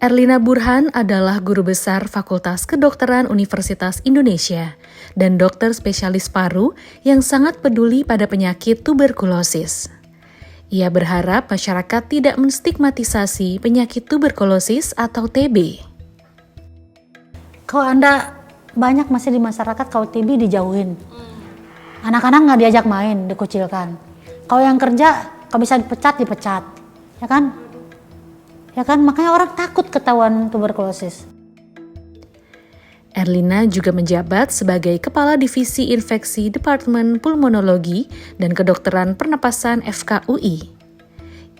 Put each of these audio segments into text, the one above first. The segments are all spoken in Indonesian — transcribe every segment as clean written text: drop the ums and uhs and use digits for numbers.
Erlina Burhan adalah guru besar Fakultas Kedokteran Universitas Indonesia dan dokter spesialis paru yang sangat peduli pada penyakit tuberkulosis. Ia berharap masyarakat tidak menstigmatisasi penyakit tuberkulosis atau TB. Kalau Anda banyak masih di masyarakat kalau TB dijauhin. Anak-anak nggak diajak main, dikucilkan. Kalau yang kerja, kalau bisa dipecat, ya kan? Ya kan, makanya orang takut ketahuan tuberkulosis. Erlina juga menjabat sebagai Kepala Divisi Infeksi Departemen Pulmonologi dan Kedokteran Pernapasan FKUI.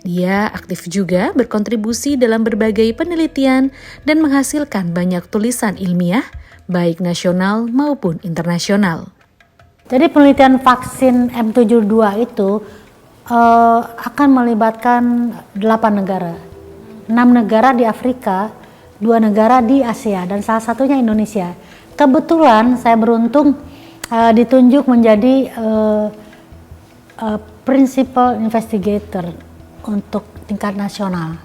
Dia aktif juga berkontribusi dalam berbagai penelitian dan menghasilkan banyak tulisan ilmiah, baik nasional maupun internasional. Jadi penelitian vaksin M72 itu akan melibatkan 8 negara. 6 negara di Afrika, 2 negara di Asia, dan salah satunya Indonesia. Kebetulan saya beruntung ditunjuk menjadi principal investigator untuk tingkat nasional.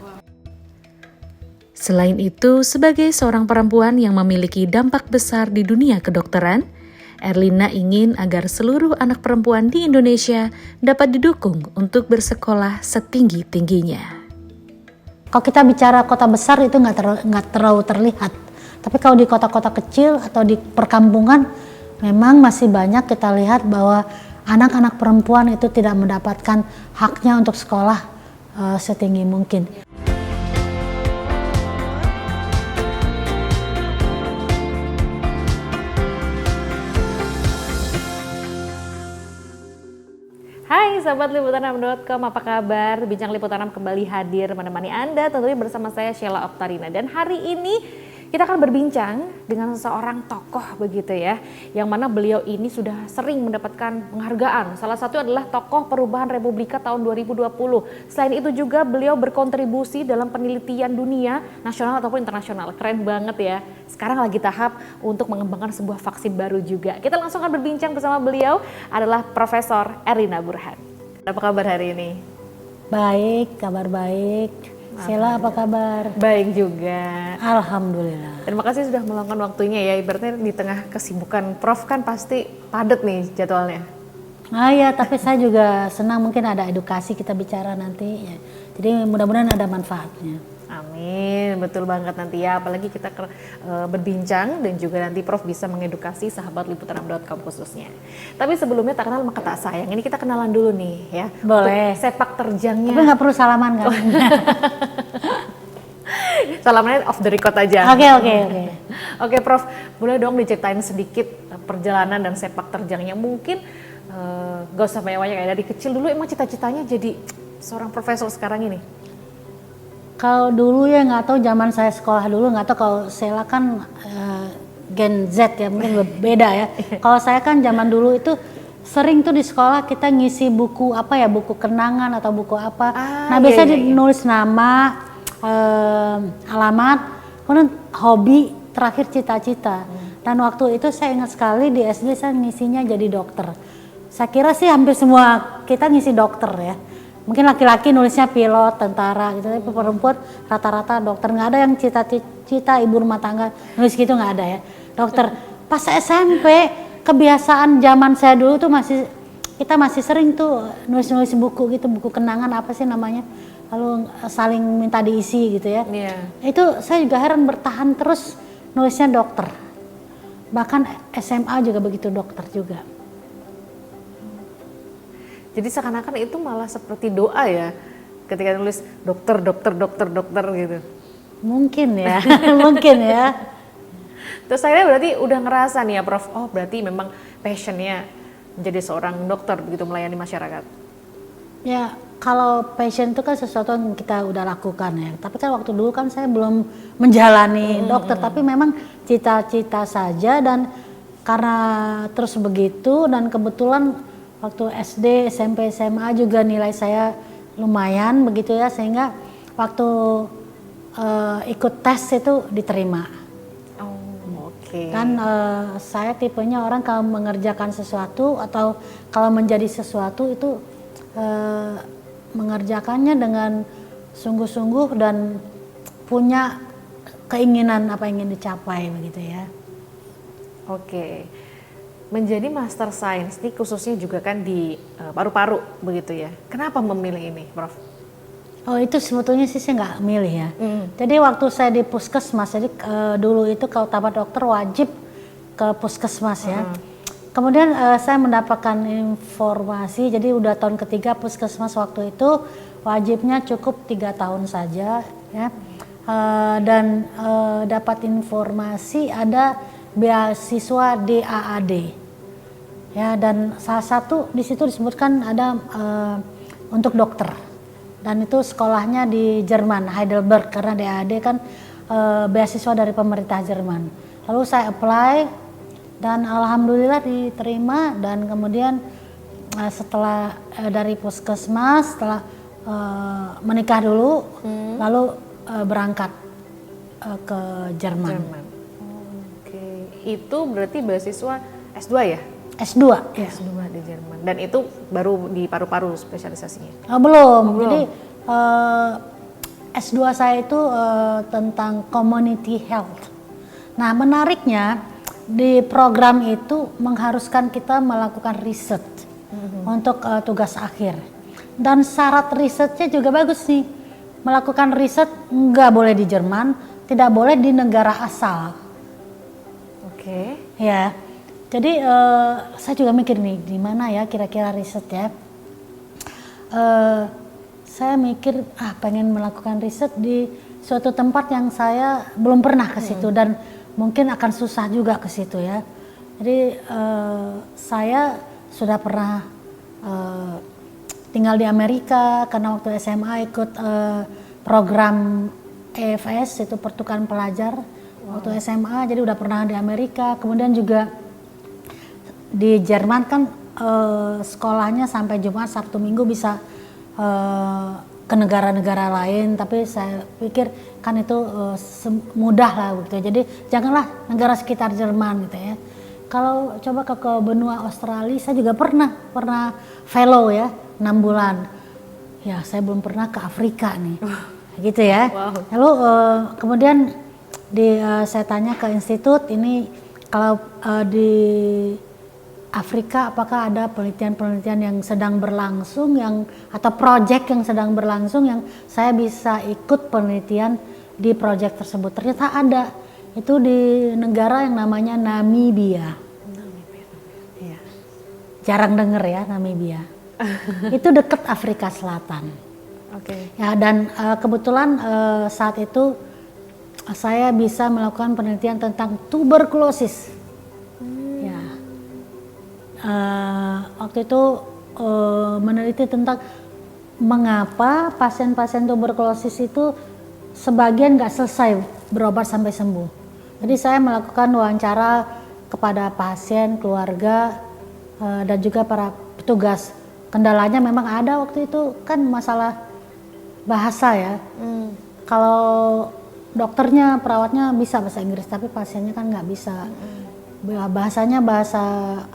Selain itu, sebagai seorang perempuan yang memiliki dampak besar di dunia kedokteran, Erlina ingin agar seluruh anak perempuan di Indonesia dapat didukung untuk bersekolah setinggi-tingginya. Kalau kita bicara kota besar itu nggak terlalu terlihat, tapi kalau di kota-kota kecil atau di perkampungan memang masih banyak kita lihat bahwa anak-anak perempuan itu tidak mendapatkan haknya untuk sekolah setinggi mungkin. Hai sahabat Liputan6.com, apa kabar? Bincang Liputan6 kembali hadir menemani Anda tentunya bersama saya Sheila Oktarina. Dan hari ini kita akan berbincang dengan seseorang tokoh begitu ya, yang mana beliau ini sudah sering mendapatkan penghargaan. Salah satu adalah tokoh perubahan Republika tahun 2020. Selain itu juga beliau berkontribusi dalam penelitian dunia, nasional ataupun internasional. Keren banget ya. Sekarang lagi tahap untuk mengembangkan sebuah vaksin baru juga. Kita langsung akan berbincang bersama beliau, adalah Profesor Erlina Burhan. Apa kabar hari ini? Baik, kabar baik. Sheila, apa kabar? Baik juga. Alhamdulillah. Terima kasih sudah meluangkan waktunya ya. Ibaratnya di tengah kesibukan Prof kan pasti padat nih jadwalnya. Ya, tapi saya juga senang mungkin ada edukasi kita bicara nanti ya. Jadi mudah-mudahan ada manfaatnya. Amin, betul banget nanti ya. Apalagi kita berbincang dan juga nanti Prof bisa mengedukasi sahabat Liputan6.com khususnya. Tapi sebelumnya tak kenal maka tak sayang. Ini kita kenalan dulu nih ya. Boleh. Untuk sepak terjangnya. Tapi nggak perlu salaman kan? Salamannya off the record aja. Oke. Oke Prof, boleh dong diceritain sedikit perjalanan dan sepak terjangnya. Mungkin gak usah banyak-banyak ya. Dari kecil dulu emang cita-citanya jadi seorang profesor sekarang ini? Kalau dulu ya nggak tahu, zaman saya sekolah dulu nggak tahu, kalau Sheila kan Gen Z ya mungkin beda ya. Kalau saya kan zaman dulu itu sering tuh di sekolah kita ngisi buku apa ya, buku kenangan atau buku apa. Nah biasanya nulis nama, alamat, kemudian hobi, terakhir cita-cita. Dan waktu itu saya ingat sekali di SD saya ngisinya jadi dokter. Saya kira sih hampir semua kita ngisi dokter ya. Mungkin laki-laki nulisnya pilot, tentara gitu, tapi perempuan rata-rata dokter. Nggak ada yang cita-cita ibu rumah tangga nulis gitu, nggak ada ya. Dokter. Pas SMP kebiasaan zaman saya dulu tuh kita masih sering tuh nulis-nulis buku gitu, buku kenangan apa sih namanya, lalu saling minta diisi gitu ya. Itu saya juga heran, bertahan terus nulisnya dokter. Bahkan SMA juga begitu, dokter juga. Jadi seakan-akan itu malah seperti doa ya, ketika nulis dokter gitu. Mungkin ya, mungkin ya. Terus akhirnya berarti udah ngerasa nih ya Prof, oh berarti memang passionnya menjadi seorang dokter begitu, melayani masyarakat. Ya kalau passion itu kan sesuatu yang kita udah lakukan ya. Tapi kan waktu dulu kan saya belum menjalani dokter, tapi memang cita-cita saja. Dan karena terus begitu, dan kebetulan waktu SD, SMP, SMA juga nilai saya lumayan begitu ya, sehingga waktu ikut tes itu diterima. Kan saya tipenya orang kalau mengerjakan sesuatu atau kalau menjadi sesuatu itu mengerjakannya dengan sungguh-sungguh dan punya keinginan apa yang ingin dicapai begitu ya. Oke. Menjadi Master Science ini khususnya juga kan di paru-paru begitu ya. Kenapa memilih ini, Prof? Oh itu sebetulnya sih saya nggak milih ya. Jadi waktu saya di puskesmas, jadi dulu itu kalau tamat dokter wajib ke puskesmas ya. Kemudian saya mendapatkan informasi, jadi udah tahun ketiga puskesmas waktu itu wajibnya cukup 3 tahun saja ya. Dan dapat informasi ada beasiswa DAAD ya, dan salah satu di situ disebutkan ada untuk dokter. Dan itu sekolahnya di Jerman, Heidelberg, karena DAAD kan beasiswa dari pemerintah Jerman. Lalu saya apply dan alhamdulillah diterima, dan kemudian setelah dari puskesmas, setelah menikah dulu, lalu berangkat ke Jerman. Oke, itu berarti beasiswa S2 ya? S2 ya. S2 di Jerman. Dan itu baru di paru-paru spesialisasinya? Belum. Jadi S2 saya itu tentang community health. Nah, menariknya di program itu mengharuskan kita melakukan riset untuk tugas akhir. Dan syarat risetnya juga bagus nih. Melakukan riset nggak boleh di Jerman, tidak boleh di negara asal. Oke. Ya. Jadi saya juga mikir nih, di mana ya kira-kira riset ya. Saya mikir pengen melakukan riset di suatu tempat yang saya belum pernah ke situ dan mungkin akan susah juga ke situ ya. Jadi saya sudah pernah tinggal di Amerika karena waktu SMA ikut program EFS, itu pertukaran pelajar waktu SMA, jadi udah pernah di Amerika. Kemudian juga di Jerman kan sekolahnya sampai Jumat, Sabtu, Minggu bisa ke negara-negara lain, tapi saya pikir kan itu mudah lah gitu. Jadi janganlah negara sekitar Jerman gitu ya. Kalau coba ke benua Australia, saya juga pernah fellow ya 6 bulan. Ya saya belum pernah ke Afrika nih, gitu ya. Wow. Lalu kemudian saya tanya ke institut ini, kalau di Afrika apakah ada penelitian-penelitian yang sedang berlangsung atau proyek yang sedang berlangsung yang saya bisa ikut penelitian di proyek tersebut. Ternyata ada, itu di negara yang namanya Namibia. Ya. Jarang denger ya Namibia. Itu dekat Afrika Selatan. Oke. Ya, dan kebetulan saat itu saya bisa melakukan penelitian tentang tuberkulosis. Waktu itu meneliti tentang mengapa pasien-pasien tuberkulosis itu sebagian nggak selesai berobat sampai sembuh. Jadi saya melakukan wawancara kepada pasien, keluarga, dan juga para petugas. Kendalanya memang ada waktu itu kan masalah bahasa ya. Kalau dokternya, perawatnya bisa bahasa Inggris, tapi pasiennya kan nggak bisa. Bahasanya bahasa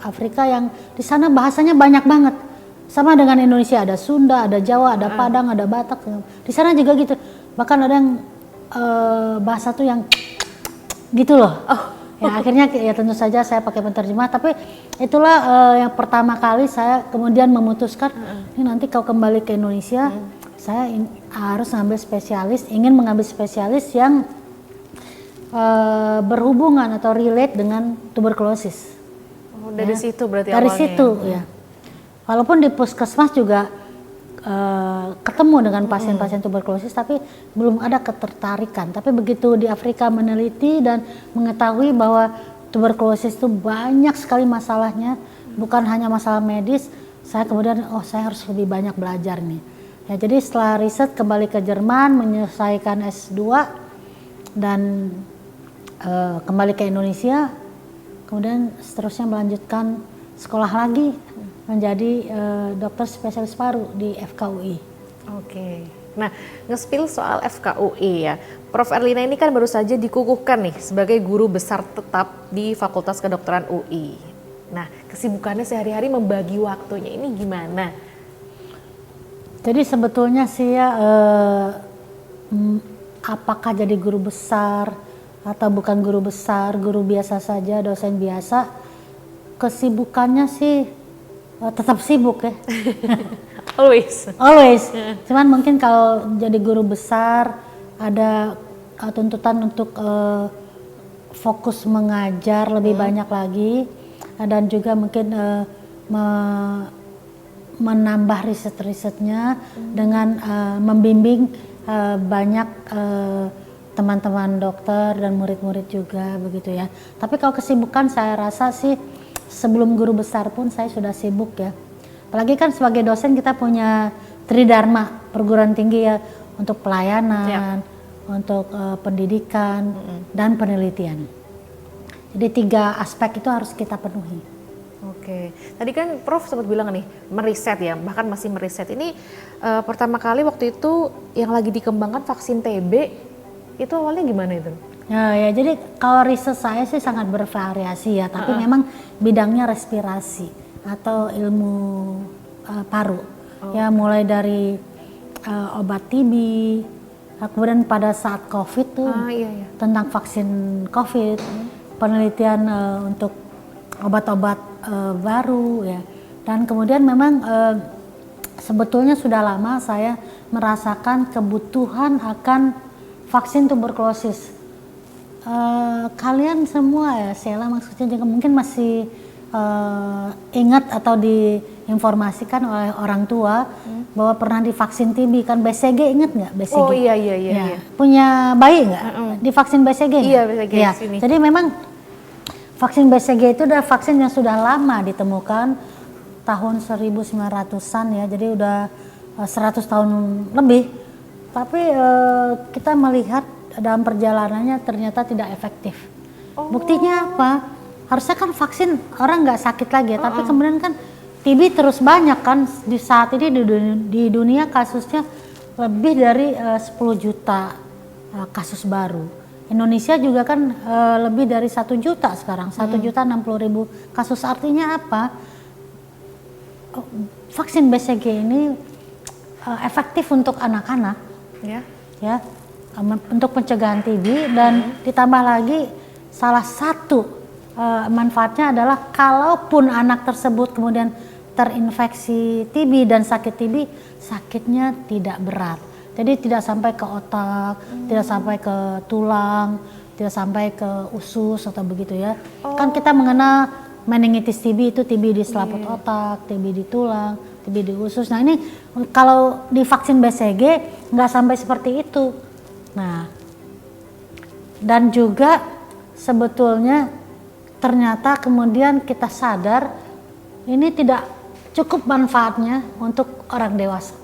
Afrika yang di sana bahasanya banyak banget, sama dengan Indonesia, ada Sunda, ada Jawa, ada Padang, ada Batak. Di sana juga gitu, bahkan ada yang bahasa tuh yang gitu loh. Ya akhirnya ya tentu saja saya pakai penterjemah, tapi itulah yang pertama kali saya kemudian memutuskan ini nanti kalau kembali ke Indonesia saya harus ingin mengambil spesialis yang berhubungan atau relate dengan tuberkulosis. Dari situ berarti dari awalnya. situ ya. Walaupun di puskesmas juga ketemu dengan pasien-pasien tuberkulosis, tapi belum ada ketertarikan. Tapi begitu di Afrika meneliti dan mengetahui bahwa tuberkulosis itu banyak sekali masalahnya, bukan hanya masalah medis, saya kemudian saya harus lebih banyak belajar nih. Ya, jadi setelah riset kembali ke Jerman, menyelesaikan S2 dan kembali ke Indonesia, kemudian seterusnya melanjutkan sekolah lagi menjadi dokter spesialis paru di FKUI. Oke. Nah, nge-spill soal FKUI ya. Prof Erlina ini kan baru saja dikukuhkan nih sebagai guru besar tetap di Fakultas Kedokteran UI. Nah, kesibukannya sehari-hari membagi waktunya ini gimana? Jadi sebetulnya sih ya apakah jadi guru besar atau bukan guru besar, guru biasa saja, dosen biasa, kesibukannya sih tetap sibuk ya. Always. Cuman mungkin kalau jadi guru besar ada tuntutan untuk fokus mengajar lebih banyak lagi, dan juga mungkin menambah riset-risetnya dengan membimbing banyak teman-teman dokter dan murid-murid juga begitu ya. Tapi kalau kesibukan saya rasa sih sebelum guru besar pun saya sudah sibuk ya. Apalagi kan sebagai dosen kita punya tridharma perguruan tinggi ya, untuk pelayanan, untuk pendidikan dan penelitian. Jadi 3 aspek itu harus kita penuhi. Oke, tadi kan Prof sempat bilang nih meriset ya, bahkan masih meriset. Ini pertama kali waktu itu yang lagi dikembangkan vaksin TB, itu awalnya gimana itu? Ya, jadi kalau riset saya sih sangat bervariasi ya, tapi memang bidangnya respirasi atau ilmu paru. Ya, mulai dari obat TB, kemudian pada saat COVID tuh tentang vaksin COVID, penelitian untuk obat-obat baru ya, dan kemudian memang sebetulnya sudah lama saya merasakan kebutuhan akan vaksin tuberkulosis. Kalian semua ya, Sheila maksudnya juga mungkin masih ingat atau diinformasikan oleh orang tua bahwa pernah divaksin TB kan, BCG, ingat nggak BCG? Oh iya. Punya bayi nggak divaksin BCG? Iya, BCG ya. sini. Jadi memang vaksin BCG itu adalah vaksin yang sudah lama ditemukan, tahun 1900-an ya, jadi udah 100 tahun lebih. Tapi kita melihat dalam perjalanannya ternyata tidak efektif. Buktinya apa? Harusnya kan vaksin orang nggak sakit lagi, tapi kemudian kan TB terus banyak kan. Di saat ini di dunia kasusnya lebih dari 10 juta kasus baru. Indonesia juga kan lebih dari 1 juta sekarang, 1.060.000 kasus. Artinya apa? Vaksin BCG ini efektif untuk anak-anak, ya, untuk pencegahan TB, dan ditambah lagi salah satu manfaatnya adalah kalaupun anak tersebut kemudian terinfeksi TB dan sakit TB, sakitnya tidak berat. Jadi tidak sampai ke otak, tidak sampai ke tulang, tidak sampai ke usus atau begitu ya. Kan kita mengenal meningitis TB itu TB di selaput otak, TB di tulang, TB di usus. Nah ini kalau di vaksin BCG nggak sampai seperti itu. Nah, dan juga sebetulnya ternyata kemudian kita sadar ini tidak cukup manfaatnya untuk orang dewasa,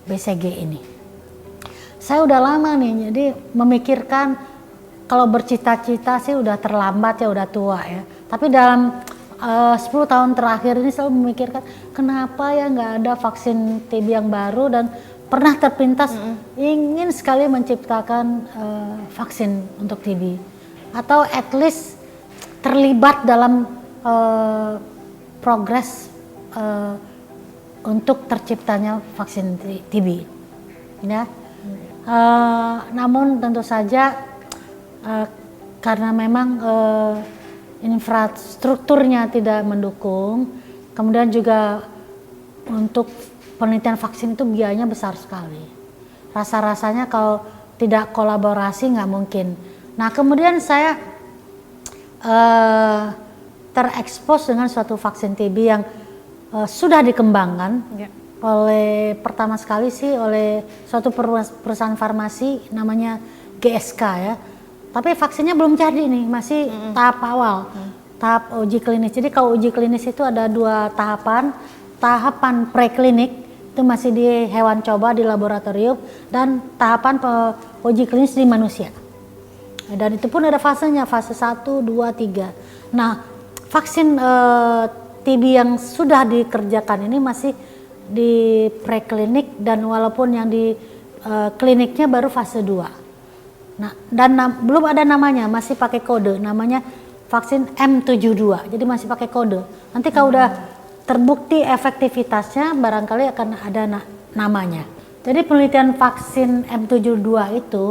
BCG ini. Saya udah lama nih, jadi memikirkan kalau bercita-cita sih udah terlambat ya, udah tua ya. Tapi dalam 10 tahun terakhir ini selalu memikirkan kenapa ya nggak ada vaksin TB yang baru, dan pernah terpintas ingin sekali menciptakan vaksin untuk TB, atau at least terlibat dalam progres untuk terciptanya vaksin TB ya. Namun tentu saja karena memang infrastrukturnya tidak mendukung, kemudian juga untuk penelitian vaksin itu biayanya besar sekali. Rasa-rasanya kalau tidak kolaborasi nggak mungkin. Nah kemudian saya terekspos dengan suatu vaksin TB yang sudah dikembangkan oleh, pertama sekali sih oleh suatu perusahaan farmasi namanya GSK ya. Tapi vaksinnya belum jadi nih, masih tahap awal, tahap uji klinis. Jadi kalau uji klinis itu ada 2 tahapan. Tahapan preklinik itu masih di hewan coba di laboratorium, dan tahapan uji klinis di manusia. Dan itu pun ada fasenya, fase 1, 2, 3. Nah, vaksin TB yang sudah dikerjakan ini masih di preklinik, dan walaupun yang di kliniknya baru fase 2. Nah, dan belum ada namanya, masih pakai kode, namanya vaksin M72, jadi masih pakai kode. Nanti kalau udah terbukti efektivitasnya, barangkali akan ada namanya. Jadi penelitian vaksin M72 itu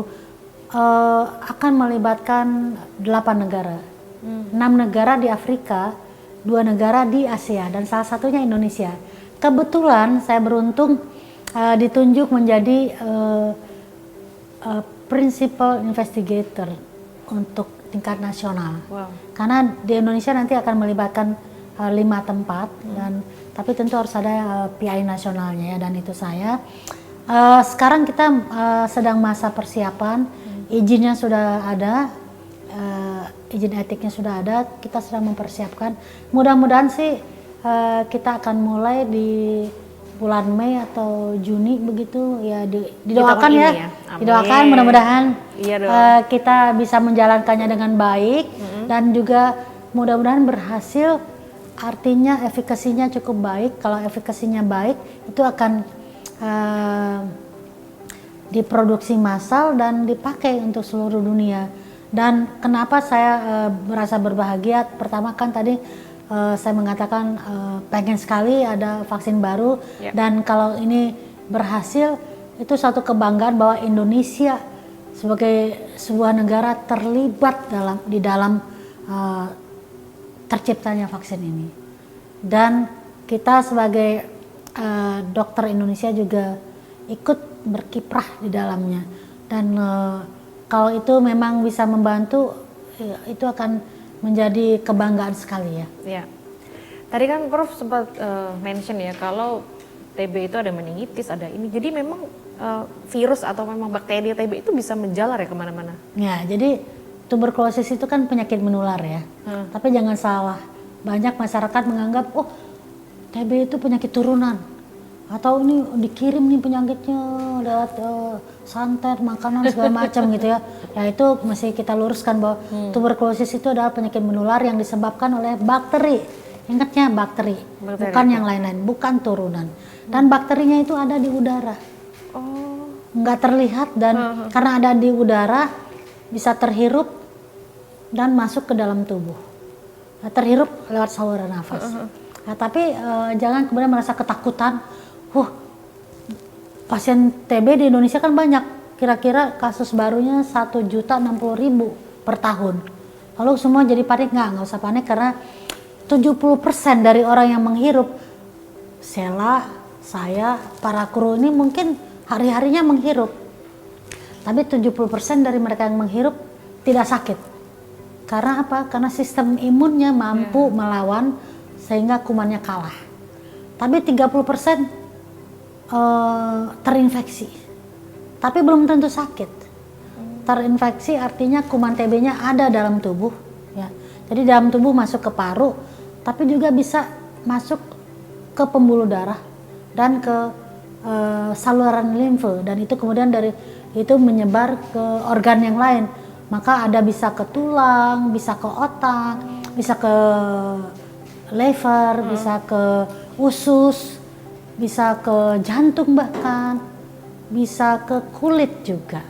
akan melibatkan 8 negara. 6 negara di Afrika, 2 negara di Asia, dan salah satunya Indonesia. Kebetulan saya beruntung ditunjuk menjadi principal investigator untuk tingkat nasional. Wow. Karena di Indonesia nanti akan melibatkan 5 tempat, dan tapi tentu harus ada PI nasionalnya ya, dan itu saya. Sekarang kita sedang masa persiapan, izinnya sudah ada, izin etiknya sudah ada, kita sedang mempersiapkan. Mudah-mudahan sih kita akan mulai di bulan Mei atau Juni begitu ya, didoakan ya, didoakan mudah-mudahan kita bisa menjalankannya dengan baik dan juga mudah-mudahan berhasil. Artinya efikasinya cukup baik. Kalau efikasinya baik itu akan diproduksi massal dan dipakai untuk seluruh dunia. Dan kenapa saya merasa berbahagia? Pertama kan tadi saya mengatakan pengen sekali ada vaksin baru, dan kalau ini berhasil itu suatu kebanggaan bahwa Indonesia sebagai sebuah negara terlibat di dalam terciptanya vaksin ini. Dan kita sebagai dokter Indonesia juga ikut berkiprah di dalamnya, dan kalau itu memang bisa membantu, itu akan menjadi kebanggaan sekali ya. Ya. Tadi kan Prof sempat mention ya kalau TB itu ada meningitis, ada ini. Jadi memang virus atau memang bakteri TB itu bisa menjalar ya kemana-mana. Ya, jadi tuberkulosis itu kan penyakit menular ya. Tapi jangan salah, banyak masyarakat menganggap oh TB itu penyakit turunan, atau ini dikirim nih penyakitnya lewat santet, makanan segala macam gitu ya. Ya itu masih kita luruskan bahwa tuberkulosis itu adalah penyakit menular yang disebabkan oleh bakteri. Ingatnya bakteri, bukan yang lain-lain, bukan turunan. Dan bakterinya itu ada di udara. Nggak terlihat, dan karena ada di udara bisa terhirup dan masuk ke dalam tubuh. Nah, terhirup lewat saluran nafas. Nah, tapi jangan kemudian merasa ketakutan. Pasien TB di Indonesia kan banyak, kira-kira kasus barunya 1.060.000 per tahun. Lalu semua jadi panik? Nggak usah panik, karena 70% dari orang yang menghirup, Sheila, saya, para kru ini mungkin hari-harinya menghirup. Tapi 70% dari mereka yang menghirup tidak sakit. Karena apa? Karena sistem imunnya mampu melawan sehingga kumannya kalah. Tapi 30% terinfeksi, tapi belum tentu sakit. Terinfeksi artinya kuman TB-nya ada dalam tubuh, ya. Jadi dalam tubuh masuk ke paru, tapi juga bisa masuk ke pembuluh darah dan ke saluran limfe, dan itu kemudian dari itu menyebar ke organ yang lain. Maka ada bisa ke tulang, bisa ke otak, bisa ke liver, bisa ke usus, bisa ke jantung, bahkan bisa ke kulit juga.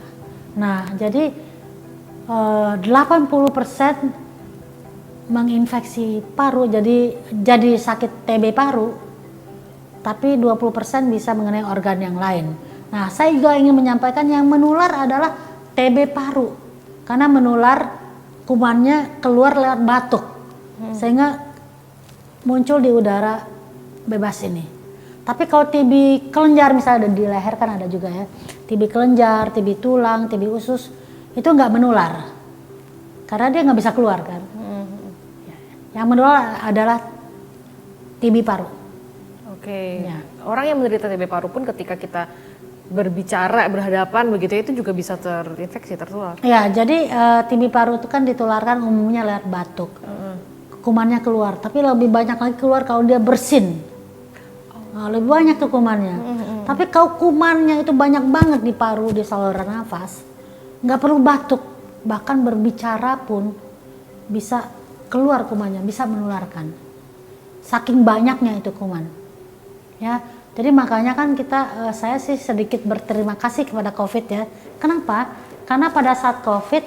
Nah, jadi 80% menginfeksi paru, jadi sakit TB paru, tapi 20% bisa mengenai organ yang lain. Nah, saya juga ingin menyampaikan yang menular adalah TB paru, karena menular kumannya keluar lewat batuk, sehingga muncul di udara bebas ini. Tapi kalau TB kelenjar misalnya di leher kan ada juga ya, TB kelenjar, TB tulang, TB usus, itu nggak menular karena dia nggak bisa keluar kan. Yang menular adalah TB paru. Oke. Ya. Orang yang menderita TB paru pun ketika kita berbicara, berhadapan begitu itu juga bisa terinfeksi, tertular. Ya, jadi TB paru itu kan ditularkan umumnya lewat batuk. Kumannya keluar, tapi lebih banyak lagi keluar kalau dia bersin. Lebih banyak tuh kumannya. Tapi kalau kumannya itu banyak banget di paru, di saluran nafas, nggak perlu batuk, bahkan berbicara pun bisa keluar kumannya, bisa menularkan. Saking banyaknya itu kuman. Ya, jadi makanya kan saya sih sedikit berterima kasih kepada COVID ya. Kenapa? Karena pada saat COVID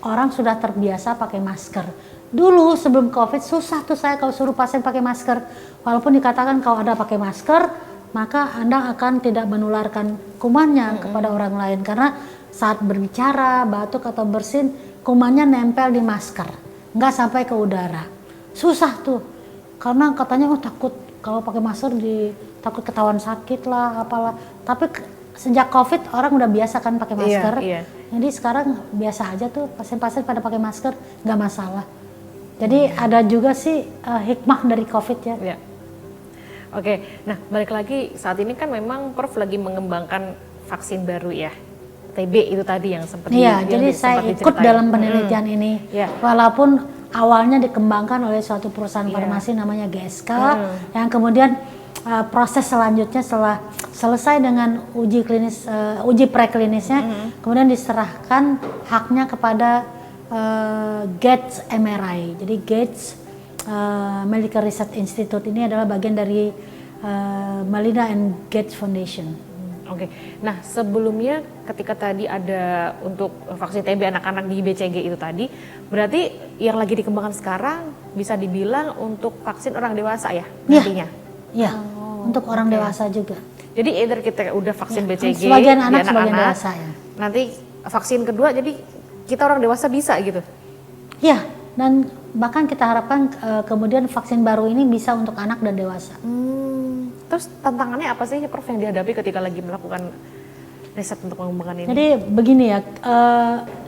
orang sudah terbiasa pakai masker. Dulu sebelum COVID susah tuh saya kalau suruh pasien pakai masker. Walaupun dikatakan kalau ada pakai masker maka Anda akan tidak menularkan kumannya kepada orang lain, karena saat berbicara, batuk atau bersin, kumannya nempel di masker, nggak sampai ke udara. Susah tuh, karena katanya takut kalau pakai masker takut ketahuan sakit lah, apalah. Tapi sejak COVID orang udah biasa kan pakai masker. Jadi sekarang biasa aja tuh, pasien-pasien pada pakai masker, nggak masalah. Jadi ada juga sih hikmah dari COVID ya. Iya. Oke, nah balik lagi saat ini kan memang Prof lagi mengembangkan vaksin baru ya, TB itu tadi yang sempat jadi saya ikut dalam penelitian ini. Walaupun awalnya dikembangkan oleh suatu perusahaan farmasi namanya GSK, yang kemudian proses selanjutnya setelah selesai dengan uji preklinisnya, kemudian diserahkan haknya kepada Gates MRI. Jadi Gates Medical Research Institute ini adalah bagian dari Melinda and Gates Foundation. Oke. Nah, sebelumnya ketika tadi ada untuk vaksin TB anak-anak di BCG itu tadi, berarti yang lagi dikembangkan sekarang bisa dibilang untuk vaksin orang dewasa ya nantinya? Iya, untuk orang dewasa juga. Jadi either kita udah vaksin BCG sebagian anak, sebagian dewasa ya. Nanti vaksin kedua jadi kita orang dewasa bisa gitu? Iya, dan bahkan kita harapkan kemudian vaksin baru ini bisa untuk anak dan dewasa. Terus tantangannya apa sih Prof yang dihadapi ketika lagi melakukan riset untuk mengembangkan ini? Jadi begini ya,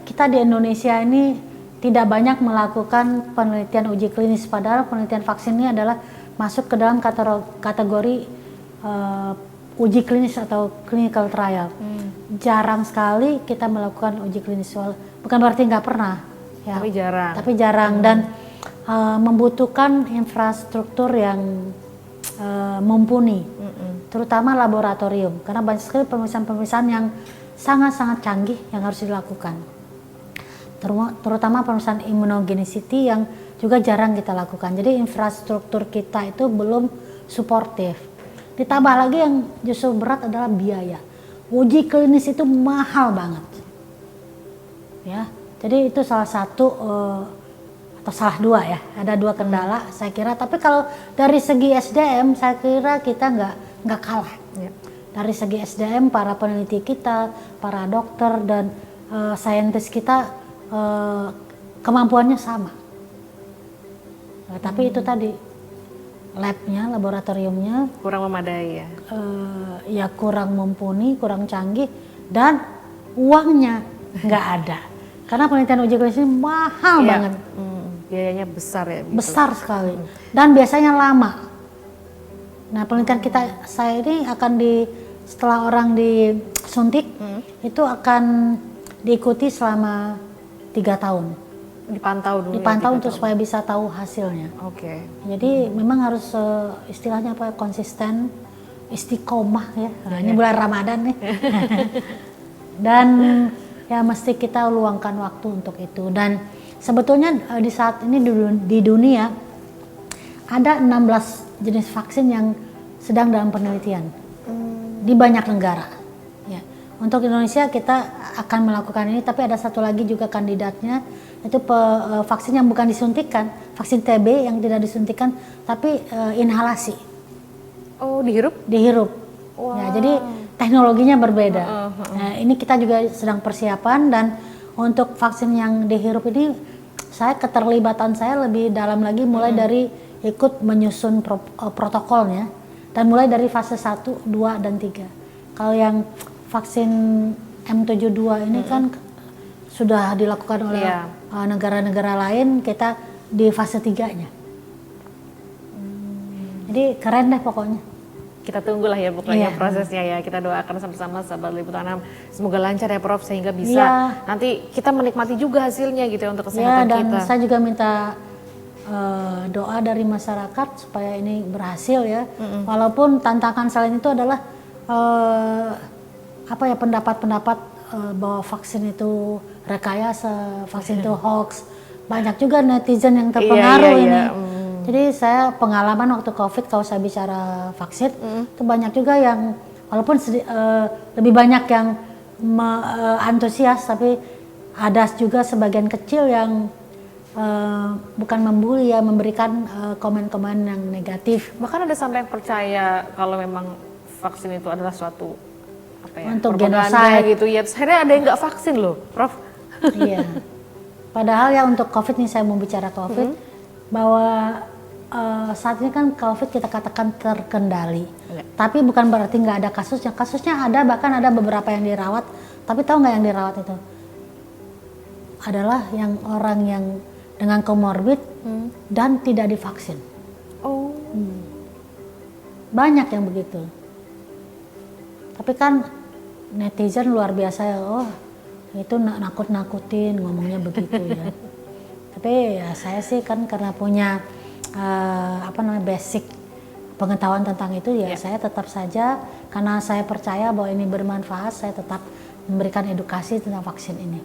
kita di Indonesia ini tidak banyak melakukan penelitian uji klinis, padahal penelitian vaksin ini adalah masuk ke dalam kategori uji klinis atau clinical trial. Jarang sekali kita melakukan uji klinis, bukan berarti nggak pernah. Ya, tapi jarang dan membutuhkan infrastruktur yang mumpuni, terutama laboratorium, karena banyak sekali pemeriksaan-pemeriksaan yang sangat-sangat canggih yang harus dilakukan, terutama pemeriksaan immunogenicity yang juga jarang kita lakukan. Jadi infrastruktur kita itu belum suportif. Ditambah lagi yang justru berat adalah biaya. Uji klinis itu mahal banget, ya. Jadi itu salah satu atau salah dua ya, ada dua kendala saya kira. Tapi kalau dari segi SDM saya kira kita nggak kalah. Dari segi SDM para peneliti kita, para dokter dan saintis kita kemampuannya sama. Nah, tapi itu tadi labnya, laboratoriumnya kurang memadai ya. Ya kurang mumpuni, kurang canggih, dan uangnya nggak ada. Karena penelitian uji klinis ini mahal banget. Biayanya besar ya. Besar sekali. Dan biasanya lama. Nah penelitian saya ini akan setelah orang disuntik, itu akan diikuti selama 3 tahun. Dipantau dulu. Dipantau untuk supaya bisa tahu hasilnya. Oke. Jadi memang harus istilahnya konsisten, istiqomah ya. Nah, ini bulan Ramadan nih. Dan ya mesti kita luangkan waktu untuk itu. Dan sebetulnya di saat ini di dunia ada 16 jenis vaksin yang sedang dalam penelitian di banyak negara. Ya. Untuk Indonesia kita akan melakukan ini, tapi ada satu lagi juga kandidatnya, itu vaksin yang bukan disuntikan, vaksin TB yang tidak disuntikan, tapi inhalasi. Oh, dihirup? Dihirup. Wow. Ya, jadi teknologinya berbeda. Nah, ini kita juga sedang persiapan, dan untuk vaksin yang dihirup ini keterlibatan saya lebih dalam lagi, mulai dari ikut menyusun protokolnya dan mulai dari fase 1, 2 dan 3. Kalau yang vaksin M72 ini kan sudah dilakukan oleh negara-negara lain, kita di fase 3-nya. Jadi keren deh pokoknya. Kita tunggulah ya pokoknya prosesnya ya. Kita doakan sama-sama sahabat Liputan 6. Semoga lancar ya Prof, sehingga bisa nanti kita menikmati juga hasilnya gitu ya untuk kesehatan dan kita. Saya juga minta doa dari masyarakat supaya ini berhasil ya. Walaupun tantangan selain itu adalah pendapat-pendapat bahwa vaksin itu rekayasa, vaksin itu hoax. Banyak juga netizen yang terpengaruh ini. Jadi saya pengalaman waktu COVID, kalau saya bicara vaksin, itu banyak juga yang walaupun lebih banyak yang antusias, tapi ada juga sebagian kecil yang bukan membuli ya, memberikan komen-komen yang negatif. Bahkan ada sampai yang percaya kalau memang vaksin itu adalah suatu apa ya, Untuk propaganda genosida gitu ya. Terus akhirnya ada yang nggak vaksin loh, Prof. Iya. Padahal ya untuk COVID nih, saya mau bicara COVID, bahwa saat ini kan COVID kita katakan terkendali. Tapi bukan berarti nggak ada kasusnya. Kasusnya ada, bahkan ada beberapa yang dirawat. Tapi tahu nggak yang dirawat itu? Adalah yang orang yang dengan komorbid dan tidak divaksin. Oh. Banyak yang begitu. Tapi kan netizen luar biasa ya, oh itu nakut-nakutin ngomongnya begitu ya. Tapi ya saya sih kan karena punya basic pengetahuan tentang itu ya, saya tetap saja karena saya percaya bahwa ini bermanfaat, saya tetap memberikan edukasi tentang vaksin ini.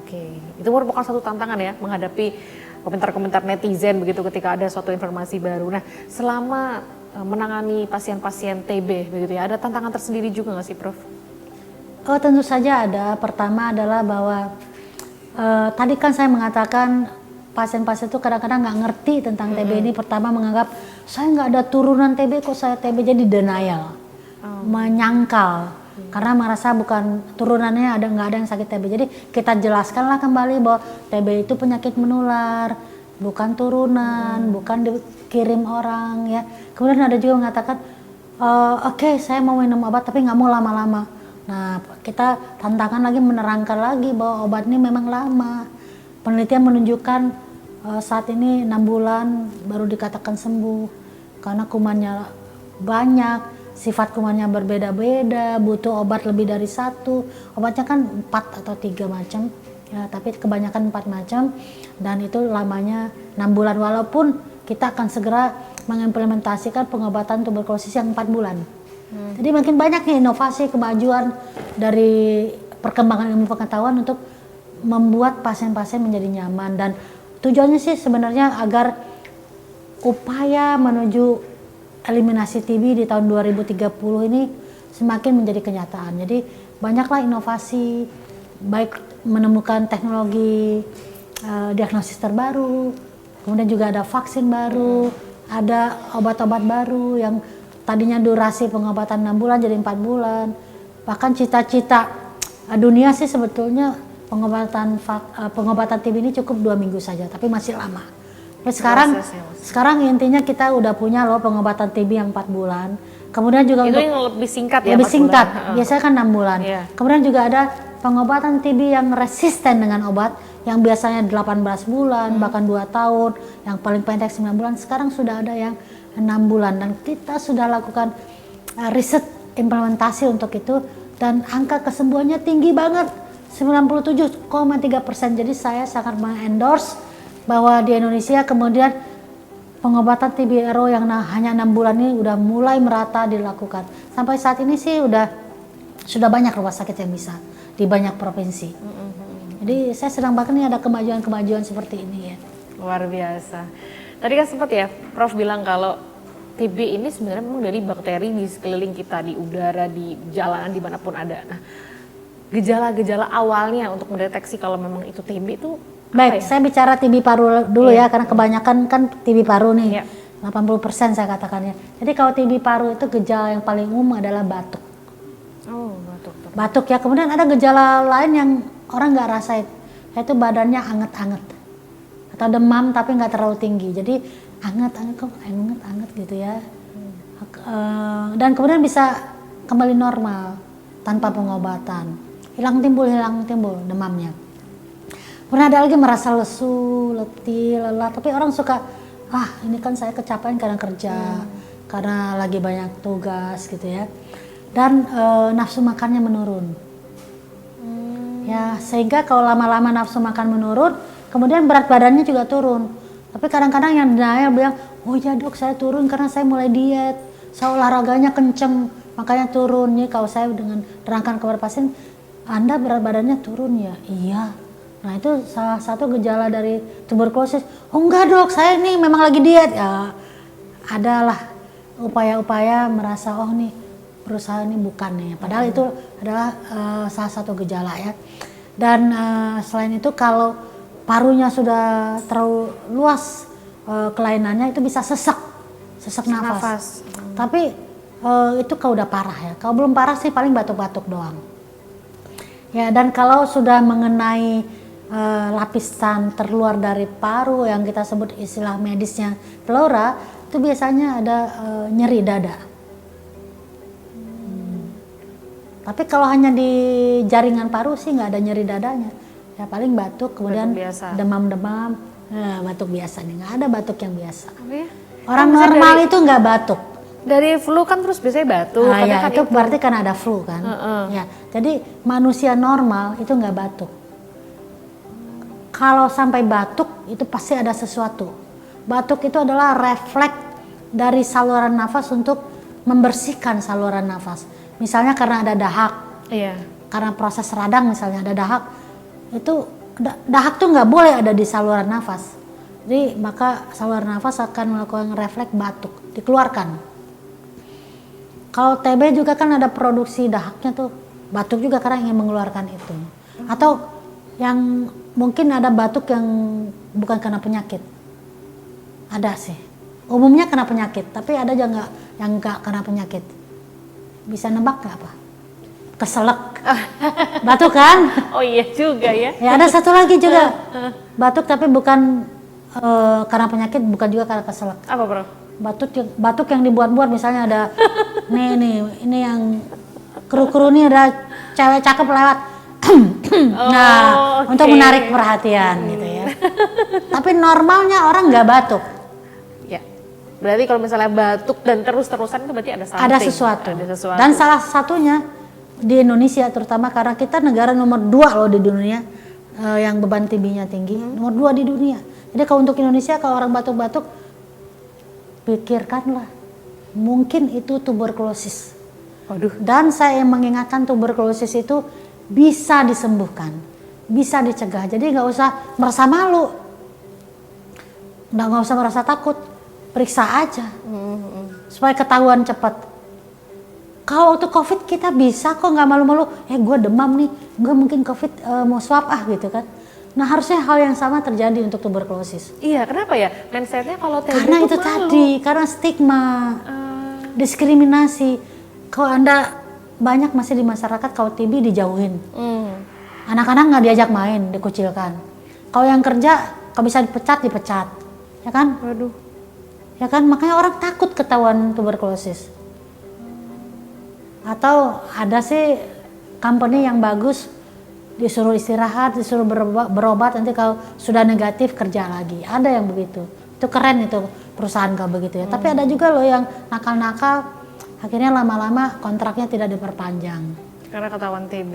Oke, itu merupakan satu tantangan ya menghadapi komentar-komentar netizen begitu ketika ada suatu informasi baru. Nah, selama menangani pasien-pasien TB begitu ya, ada tantangan tersendiri juga nggak sih, Prof? Oh, tentu saja ada. Pertama adalah bahwa tadi kan saya mengatakan pasien-pasien itu kadang-kadang nggak ngerti tentang TB ini. Pertama menganggap saya nggak ada turunan TB, kok saya TB, jadi denial, menyangkal, karena merasa bukan turunannya nggak ada yang sakit TB. Jadi kita jelaskanlah kembali bahwa TB itu penyakit menular, bukan turunan, bukan dikirim orang ya. Kemudian ada juga mengatakan oke, saya mau minum obat tapi nggak mau lama-lama. Nah, kita tantangan lagi, menerangkan lagi bahwa obat ini memang lama. Penelitian menunjukkan saat ini 6 bulan baru dikatakan sembuh karena kumannya banyak, sifat kumannya berbeda-beda, butuh obat lebih dari 1. Obatnya kan 4 atau 3 macam ya, tapi kebanyakan 4 macam, dan itu lamanya 6 bulan, walaupun kita akan segera mengimplementasikan pengobatan tuberkulosis yang 4 bulan. Jadi makin banyak nih inovasi, kemajuan dari perkembangan ilmu pengetahuan untuk membuat pasien-pasien menjadi nyaman, dan tujuannya sih sebenarnya agar upaya menuju eliminasi TB di tahun 2030 ini semakin menjadi kenyataan. Jadi banyaklah inovasi, baik menemukan teknologi diagnosis terbaru, kemudian juga ada vaksin baru, ada obat-obat baru yang tadinya durasi pengobatan 6 bulan jadi 4 bulan. Bahkan cita-cita dunia sih sebetulnya pengobatan TB ini cukup 2 minggu saja, tapi masih lama. Nah, sekarang intinya kita udah punya loh pengobatan TB yang 4 bulan. Kemudian juga itu untuk yang lebih singkat ya? Lebih singkat, biasanya kan 6 bulan. Yeah. Kemudian juga ada pengobatan TB yang resisten dengan obat yang biasanya 18 bulan, bahkan 2 tahun, yang paling pendek 9 bulan. Sekarang sudah ada yang 6 bulan, dan kita sudah lakukan riset implementasi untuk itu, dan angka kesembuhannya tinggi banget, 97,3%. Jadi saya sangat mengendorse bahwa di Indonesia kemudian pengobatan TB-RO yang hanya 6 bulan ini udah mulai merata dilakukan. Sampai saat ini sih sudah banyak rumah sakit yang bisa di banyak provinsi. Jadi saya sedang bahkan nih ada kemajuan-kemajuan seperti ini ya. Luar biasa. Tadi kan sempat ya Prof bilang kalau TB ini sebenarnya memang dari bakteri di sekeliling kita, di udara, di jalanan, dimanapun ada. Nah, gejala-gejala awalnya untuk mendeteksi kalau memang itu TB itu baik, ya? Saya bicara TB paru dulu ya, karena kebanyakan kan TB paru nih, 80% saya katakannya. Jadi kalau TB paru itu gejala yang paling umum adalah batuk. Oh, batuk ya. Kemudian ada gejala lain yang orang nggak rasain, yaitu badannya anget-anget atau demam tapi nggak terlalu tinggi. Jadi anget gitu ya. Dan kemudian bisa kembali normal tanpa pengobatan. Hilang timbul demamnya. Kemudian ada lagi merasa lesu, letih, lelah, tapi orang suka, ini kan saya kecapean karena kerja, karena lagi banyak tugas gitu ya. Dan nafsu makannya menurun. Ya, sehingga kalau lama-lama nafsu makan menurun, kemudian berat badannya juga turun. Tapi kadang-kadang yang denial bilang, oh ya dok, saya turun karena saya mulai diet, saya olahraganya kenceng, makanya turun. Nih kalau saya dengan terangkan kepada pasien, Anda berat badannya turun ya? Iya. Nah itu salah satu gejala dari tuberkulosis. Oh enggak dok, saya ini memang lagi diet. Ya, adalah upaya-upaya merasa, oh nih berusaha ini bukan nih. Padahal itu adalah salah satu gejala ya. Dan selain itu kalau parunya sudah terlalu luas kelainannya, itu bisa sesak nafas. Tapi itu kalau udah parah ya. Kalau belum parah sih paling batuk-batuk doang. Ya, dan kalau sudah mengenai lapisan terluar dari paru yang kita sebut istilah medisnya pleura, itu biasanya ada nyeri dada. Tapi kalau hanya di jaringan paru sih nggak ada nyeri dadanya. Ya paling batuk, kemudian demam-demam, batuk biasa nih, nggak ada batuk yang biasa. Okay. Orang normal itu nggak batuk. Dari flu kan terus biasanya batuk. Nah, ya, kan itu berarti kan ada flu kan. Ya, jadi manusia normal itu nggak batuk. Kalau sampai batuk itu pasti ada sesuatu. Batuk itu adalah refleks dari saluran nafas untuk membersihkan saluran nafas. Misalnya karena ada dahak, karena proses radang misalnya ada dahak, itu dahak tuh nggak boleh ada di saluran nafas. Jadi maka saluran nafas akan melakukan refleks batuk, dikeluarkan. Kalau TB juga kan ada produksi dahaknya tuh, batuk juga karena ingin mengeluarkan itu. Atau yang mungkin ada batuk yang bukan karena penyakit, ada sih. Umumnya kena penyakit, tapi ada juga yang nggak kena penyakit. Bisa nebak nggak apa? Keselak, batuk kan? Oh iya juga ya. Ya ada satu lagi juga batuk tapi bukan karena penyakit, bukan juga karena keselak. Apa bro? Batuk yang dibuat-buat, misalnya ada ini yang kru-kru nih ada cewek cakep lewat. Nah, untuk menarik perhatian gitu ya. Tapi normalnya orang nggak batuk. Ya. Berarti kalau misalnya batuk dan terus-terusan itu berarti ada something. Ada sesuatu. Dan salah satunya di Indonesia terutama karena kita negara nomor 2 loh di dunia yang beban TB-nya tinggi, nomor 2 di dunia. Jadi kalau untuk Indonesia kalau orang batuk-batuk, pikirkanlah mungkin itu tuberkulosis. Waduh. Dan saya mengingatkan tuberkulosis itu bisa disembuhkan, bisa dicegah. Jadi nggak usah merasa malu, nggak usah merasa takut, periksa aja supaya ketahuan cepat. Kalau untuk COVID kita bisa kok nggak malu-malu. Gue demam nih, gue mungkin COVID mau swab gitu kan. Nah harusnya hal yang sama terjadi untuk tuberkulosis. Iya, kenapa ya mindsetnya kalau TB karena itu malu. tadi, karena stigma, diskriminasi. Kalau Anda banyak masih di masyarakat kalau TB dijauhin. Anak-anak nggak diajak main, dikucilkan. Kalau yang kerja, kalau bisa dipecat, ya kan? Waduh. Ya kan, makanya orang takut ketahuan tuberkulosis. Atau ada sih company yang bagus, disuruh istirahat, disuruh berobat, nanti kalau sudah negatif kerja lagi. Ada yang begitu. Itu keren itu perusahaan kalau begitu ya. Tapi ada juga loh yang nakal-nakal. Akhirnya lama-lama kontraknya tidak diperpanjang. Karena ketahuan TB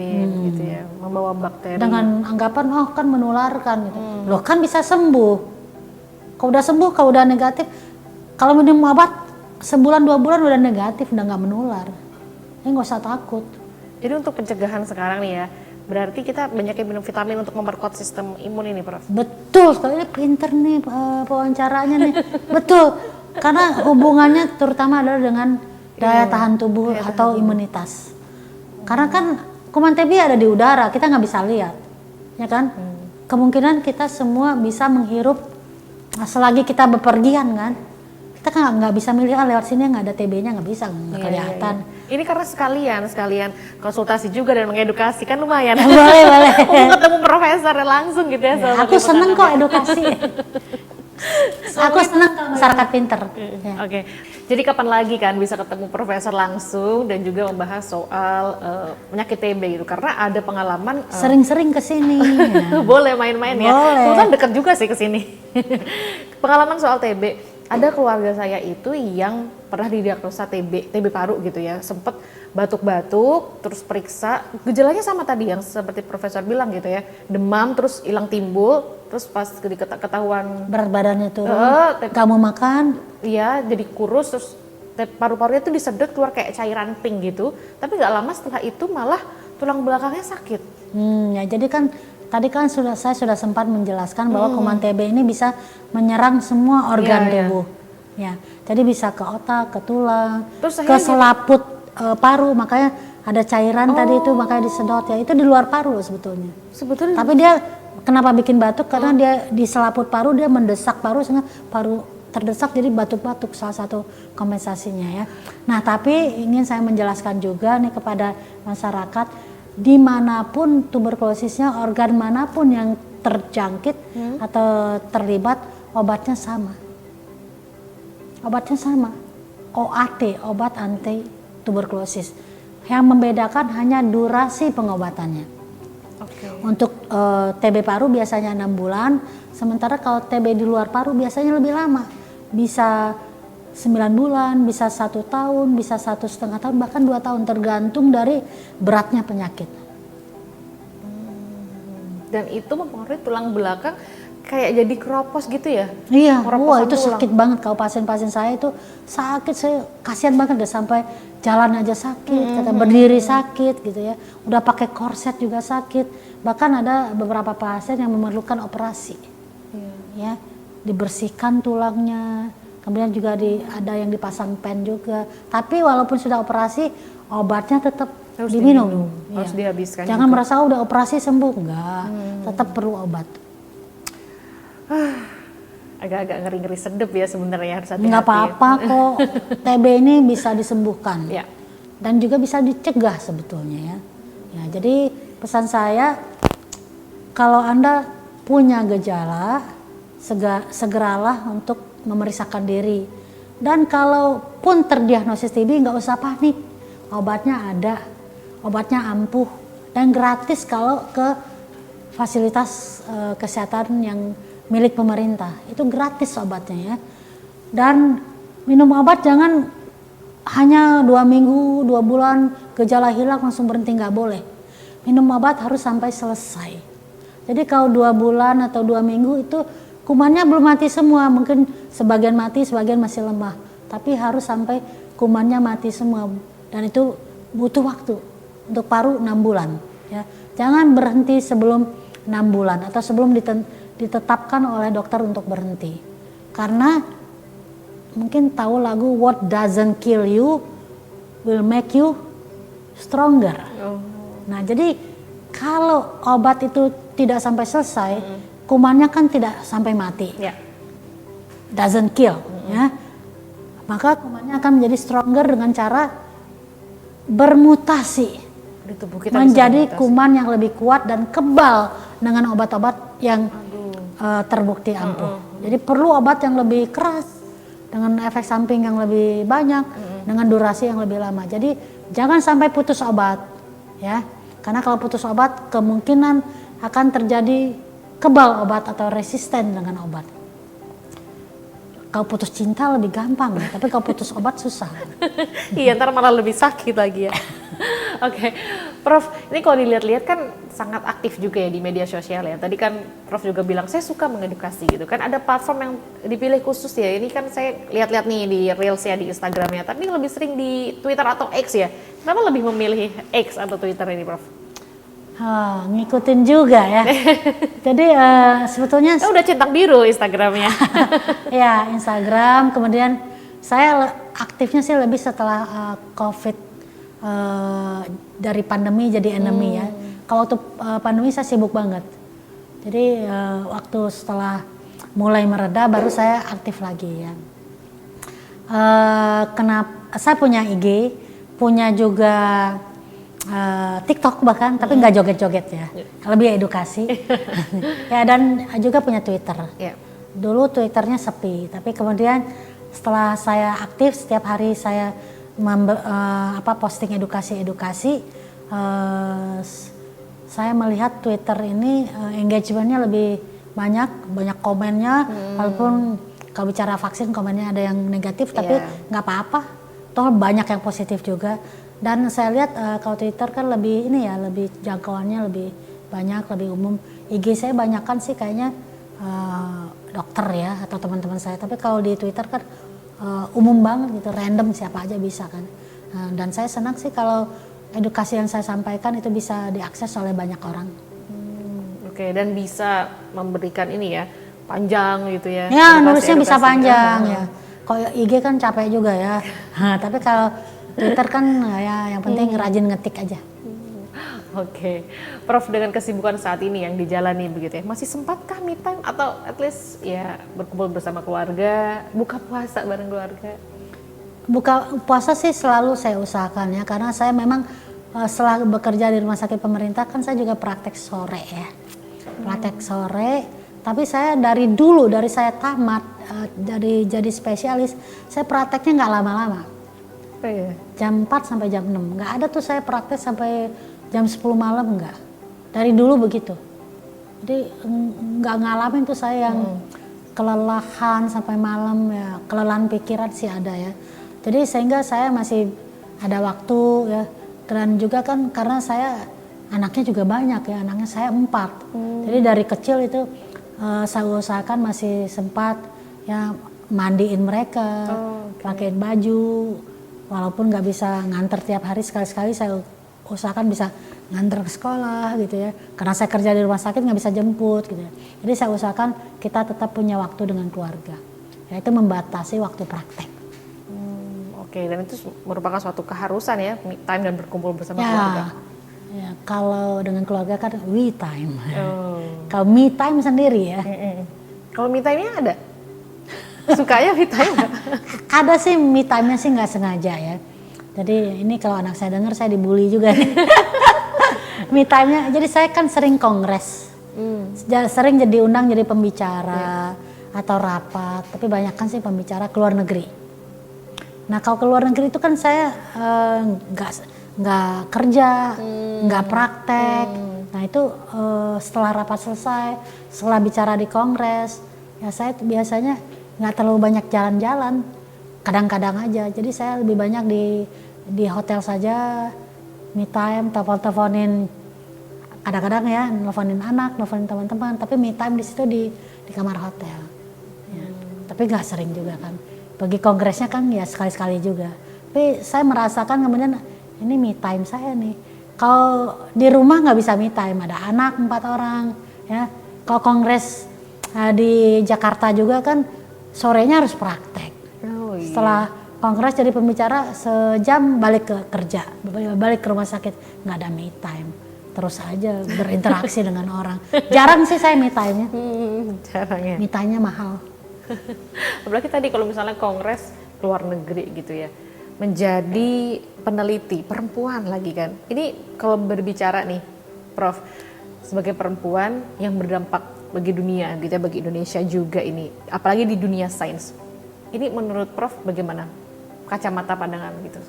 gitu ya, membawa bakteri. Dengan anggapan, kan menularkan gitu. Loh kan bisa sembuh. Kalau udah sembuh, kalau udah negatif, kalau minum obat sebulan 2 bulan udah negatif, udah nggak menular. Ini nggak usah takut. Jadi untuk pencegahan sekarang nih ya, berarti kita banyak minum vitamin untuk memperkuat sistem imun ini, Prof. Betul, sekali pinter nih pewawancaranya nih. Betul, karena hubungannya terutama adalah dengan daya tahan tubuh atau imunitas. Karena kan kuman TB ada di udara, kita nggak bisa lihat, ya kan? Kemungkinan kita semua bisa menghirup selagi kita bepergian kan. Kita kan nggak bisa milih lewat sini nggak ada TB-nya, nggak bisa, nggak kelihatan. Ini karena sekalian konsultasi juga dan mengedukasi kan lumayan. Boleh. Untuk ketemu profesor langsung gitu ya. Aku seneng kok edukasi. Aku senang kalau masyarakat pinter. Oke. Jadi kapan lagi kan bisa ketemu profesor langsung dan juga membahas soal penyakit TB gitu, karena ada pengalaman sering-sering kesini. Boleh main-main ya. Boleh. Kebetulan dekat juga sih kesini. Pengalaman soal TB. Ada keluarga saya itu yang pernah didiagnosa TB paru gitu ya, sempet batuk-batuk, terus periksa, gejalanya sama tadi yang seperti profesor bilang gitu ya, demam terus hilang timbul, terus pas ketahuan berat badannya turun, kamu makan, iya jadi kurus, terus paru-parunya tuh disedot keluar kayak cairan pink gitu, tapi nggak lama setelah itu malah tulang belakangnya sakit. Ya jadi kan tadi kan saya sudah sempat menjelaskan bahwa kuman TB ini bisa menyerang semua organ tubuh. Ya, jadi bisa ke otak, ke tulang, ke selaput paru, makanya ada cairan tadi itu makanya disedot ya. Itu di luar paru loh sebetulnya. Tapi dia kenapa bikin batuk? Karena dia di selaput paru dia mendesak paru sehingga paru terdesak jadi batuk-batuk, salah satu kompensasinya ya. Nah tapi ingin saya menjelaskan juga nih kepada masyarakat, dimanapun tuberkulosisnya, organ manapun yang terjangkit atau terlibat, obatnya sama. Obatnya sama, OAT, obat anti tuberkulosis. Yang membedakan hanya durasi pengobatannya. Untuk TB paru biasanya 6 bulan, sementara kalau TB di luar paru biasanya lebih lama. Bisa 9 bulan, bisa 1 tahun, bisa 1,5 tahun, bahkan 2 tahun, tergantung dari beratnya penyakit. Dan itu mempengaruhi tulang belakang kayak jadi keropos gitu ya? Iya, wah Keroposan itu tulang. sakit banget. Kalau pasien-pasien saya itu sakit, saya kasihan banget deh, sampai jalan aja sakit, kata berdiri sakit gitu ya. Udah pakai korset juga sakit. Bahkan ada beberapa pasien yang memerlukan operasi. Ya, dibersihkan tulangnya. Kemudian juga ada yang dipasang pen juga. Tapi walaupun sudah operasi, obatnya tetap Harus diminum. harus Iya. dihabiskan Jangan juga. merasa udah operasi sembuh, enggak. Tetap perlu obat. Agak-agak ngeri-ngeri sedep ya sebenarnya, harus hati-hati. Nggak apa-apa kok, TB ini bisa disembuhkan Ya. dan juga bisa dicegah sebetulnya ya. Ya, jadi pesan saya, kalau Anda punya gejala, segeralah untuk memeriksakan diri. Dan kalaupun terdiagnosis TB, nggak usah panik, obatnya ada, obatnya ampuh dan gratis kalau ke fasilitas kesehatan yang milik pemerintah, itu gratis obatnya ya. Dan minum obat jangan hanya 2 minggu, 2 bulan gejala hilang langsung berhenti, nggak boleh. Minum obat harus sampai selesai. Jadi kalau 2 bulan atau 2 minggu itu kumannya belum mati semua, mungkin sebagian mati, sebagian masih lemah. Tapi harus sampai kumannya mati semua, dan itu butuh waktu. Untuk paru 6 bulan ya. Jangan berhenti sebelum 6 bulan atau sebelum ditetapkan oleh dokter untuk berhenti. Karena mungkin tahu lagu What Doesn't Kill You Will Make You Stronger. Nah jadi kalau obat itu tidak sampai selesai, kumannya kan tidak sampai mati. Ya. Doesn't kill ya. Maka kumannya akan menjadi stronger dengan cara bermutasi Di tubuh kita menjadi bisa bermutasi. kuman yang lebih kuat dan kebal dengan obat-obat yang terbukti ampuh. Jadi perlu obat yang lebih keras dengan efek samping yang lebih banyak, dengan durasi yang lebih lama. Jadi jangan sampai putus obat ya. Karena kalau putus obat kemungkinan akan terjadi kebal obat atau resisten dengan obat. Kalau putus cinta lebih gampang ya, tapi kalau putus obat susah. Iya, ntar malah lebih sakit lagi ya. Oke, Prof, ini kalau dilihat-lihat kan sangat aktif juga ya di media sosial ya. Tadi kan Prof juga bilang saya suka mengedukasi gitu kan. Ada platform yang dipilih khusus ya. Ini kan saya lihat-lihat nih di Reels ya, di Instagramnya. Tapi lebih sering di Twitter atau X ya. Kenapa lebih memilih X atau Twitter ini, Prof? Ngikutin juga ya. Jadi sebetulnya Udah centang biru Instagramnya. ya Instagram, kemudian saya aktifnya sih lebih setelah COVID, dari pandemi jadi endemi ya. Kalau waktu pandemi saya sibuk banget. Jadi waktu setelah mulai mereda baru saya aktif lagi ya. Kenapa saya punya IG, punya juga TikTok bahkan, tapi nggak joget-joget ya, lebih edukasi. Ya, dan juga punya Twitter. Ya. Dulu Twitternya sepi, tapi kemudian setelah saya aktif setiap hari saya posting edukasi-edukasi, saya melihat Twitter ini engagementnya lebih banyak komennya, walaupun kalau bicara vaksin komennya ada yang negatif, tapi nggak apa-apa, toh banyak yang positif juga. Dan saya lihat kalau Twitter kan lebih lebih jangkauannya lebih banyak, lebih umum. IG saya banyakkan sih kayaknya dokter ya atau teman-teman saya. Tapi kalau di Twitter kan umum banget gitu, random siapa aja bisa kan. Dan saya senang sih kalau edukasi yang saya sampaikan itu bisa diakses oleh banyak orang. Oke, dan bisa memberikan ini ya, panjang gitu ya. Ya, nulisnya bisa Edukasi. panjang ya. Kalau IG kan capek juga ya. Tapi kalau Twitter kan ya yang penting rajin ngetik aja. Oke, Prof, dengan kesibukan saat ini yang dijalani begitu ya, masih sempatkah me time atau at least ya berkumpul bersama keluarga, buka puasa bareng keluarga? Buka puasa sih selalu saya usahakan ya, karena saya memang setelah bekerja di rumah sakit pemerintah kan saya juga praktek sore ya. Praktek sore, tapi saya dari dulu, dari saya tamat, dari jadi spesialis, saya prakteknya nggak lama-lama. Oh, iya. Jam 4 sampai jam 6, nggak ada tuh saya praktek sampai jam 10 malam, nggak. Dari dulu begitu. Jadi nggak ngalamin tuh saya yang kelelahan sampai malam ya, kelelahan pikiran sih ada ya. Jadi sehingga saya masih ada waktu ya, dan juga kan karena saya anaknya juga banyak ya, anaknya saya 4. Jadi dari kecil itu saya usahakan masih sempat ya mandiin mereka, pakein baju, walaupun nggak bisa nganter tiap hari, sekali-sekali saya usahakan bisa nganter ke sekolah gitu ya, karena saya kerja di rumah sakit nggak bisa jemput gitu ya. Jadi saya usahakan kita tetap punya waktu dengan keluarga, yaitu membatasi waktu praktek. Oke, dan itu merupakan suatu keharusan ya, me time dan berkumpul bersama Ya, keluarga. ya, kalau dengan keluarga kan we time. Oh. Kalau me time sendiri ya, Kalau me time-nya ada? Sukanya me time nggak? ada sih me time-nya sih nggak sengaja ya. Jadi ini kalau anak saya dengar saya dibully juga. Me time-nya, jadi saya kan sering kongres, sering jadi undang jadi pembicara atau rapat, tapi banyak kan sih pembicara ke luar negeri. Nah kalau ke luar negeri itu kan saya nggak kerja, nggak praktek. Nah itu setelah rapat selesai, setelah bicara di kongres, ya saya biasanya nggak terlalu banyak jalan-jalan, kadang-kadang aja. Jadi saya lebih banyak di hotel saja, me time, telepon-teleponin, kadang-kadang ya nelfonin anak, nelfonin teman-teman, tapi me time di situ di kamar hotel. Ya. Tapi nggak sering juga kan. Pergi kongresnya kan ya sekali-sekali juga. Tapi saya merasakan kemudian ini me time saya nih. Kalau di rumah nggak bisa me time, ada anak 4 orang ya. Kalau kongres di Jakarta juga kan sorenya harus praktek. Oh, iya. Setelah kongres jadi pembicara sejam balik ke kerja, balik ke rumah sakit, nggak ada me time. Terus aja berinteraksi dengan orang. Jarang sih saya me time-nya. Jarang ya. Me time-nya mahal. Apalagi tadi kalau misalnya kongres luar negeri gitu ya, menjadi peneliti perempuan lagi kan. Ini kalau berbicara nih, Prof, sebagai perempuan yang berdampak bagi dunia gitu ya, bagi Indonesia juga ini, apalagi di dunia sains. Ini menurut Prof bagaimana kacamata pandangan gitu?